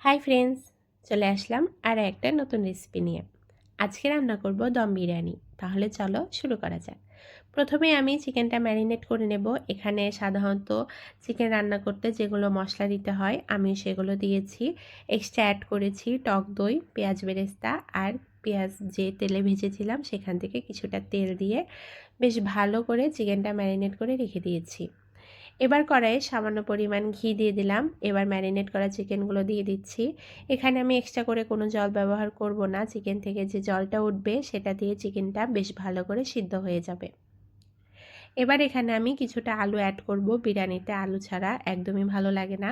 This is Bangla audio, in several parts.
হাই ফ্রেন্ডস, চলে আসলাম আর একটা নতুন রেসিপি নিয়ে। আজকে রান্না করব দম বিরিয়ানি। তাহলে চলো শুরু করা যাক। প্রথমে আমি চিকেনটা ম্যারিনেট করে নেব। এখানে সাধারণত চিকেন রান্না করতে যেগুলো মশলা দিতে হয় আমি সেগুলো দিয়েছি। এক্সট্রা অ্যাড করেছি টক দই, পেঁয়াজ বেরেস্তা আর পেঁয়াজ যে তেলে ভেজেছিলাম সেখান থেকে কিছুটা তেল দিয়ে বেশ ভালো করে চিকেনটা ম্যারিনেট করে রেখে দিয়েছি। এবার কড়াইয়ে সামান্য পরিমাণ ঘি দিয়ে দিলাম। এবার ম্যারিনেট করা চিকেনগুলো দিয়ে দিচ্ছি। এখানে আমি এক্সট্রা করে কোনো জল ব্যবহার করব না। চিকেন থেকে যে জলটা উঠবে সেটা দিয়ে চিকেনটা বেশ ভালো করে সিদ্ধ হয়ে যাবে। এবার এখানে আমি কিছুটা আলু অ্যাড করব। বিরিয়ানিতে আলু ছাড়া একদমই ভালো লাগে না।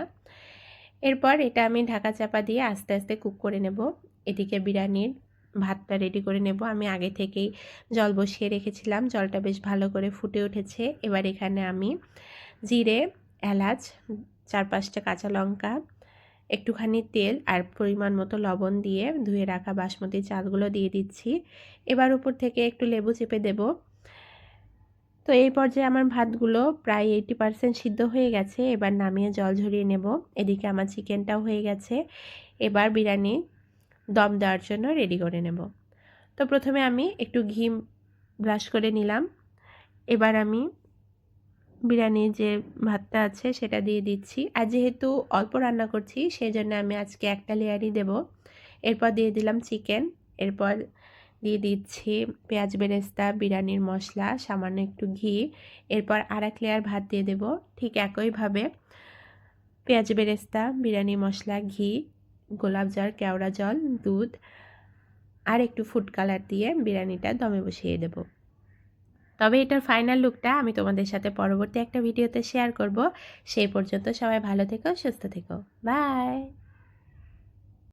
এরপর এটা আমি ঢাকা চাপা দিয়ে আস্তে আস্তে কুক করে নেব। এদিকে বিরিয়ানির ভাতটা রেডি করে নেব। আমি আগে থেকেই জল বসিয়ে রেখেছিলাম, জলটা বেশ ভালো করে ফুটে উঠেছে। এবার এখানে আমি জিরে, এলাচ, 4-5টা কাঁচা লঙ্কা, একটুখানি তেল আর পরিমাণ মতো লবণ দিয়ে ধুয়ে রাখা বাসমতি চালগুলো দিয়ে দিচ্ছি। এবার উপর থেকে একটু লেবু চেপে দেব। তো এই পর্যায়ে আমার ভাতগুলো প্রায় 80% সিদ্ধ হয়ে গেছে। এবার নামিয়ে জল ঝরিয়ে নেব। এদিকে আমার চিকেনটাও হয়ে গেছে। এবার বিরিয়ানি দম দেওয়ার জন্য রেডি করে নেব। তো প্রথমে আমি একটু ঘি ব্রাশ করে নিলাম। এবার আমি বিরিয়ানির যে ভাতটা আছে সেটা দিয়ে দিচ্ছি। আর যেহেতু অল্প রান্না করছি সেই জন্য আমি আজকে একটা লেয়ারই দেব। এরপর দিয়ে দিলাম চিকেন। এরপর দিয়ে দিচ্ছি পেঁয়াজ বেরেস্তা, বিরিয়ানির মশলা, সামান্য একটু ঘি। এরপর আরেক লেয়ার ভাত দিয়ে দেব। ঠিক একইভাবে পেঁয়াজ বেরেস্তা, বিরিয়ানি মশলা, ঘি, গোলাপ জল, কেওড়া জল, দুধ আর একটু ফুড কালার দিয়ে বিরিয়ানিটা দমে বসিয়ে দেব। তবে এটার ফাইনাল লুকটা আমি তোমাদের সাথে পরবর্তী একটা ভিডিওতে শেয়ার করব। সেই পর্যন্ত সবাই ভালো থেকো, সুস্থ থেকো। বাই।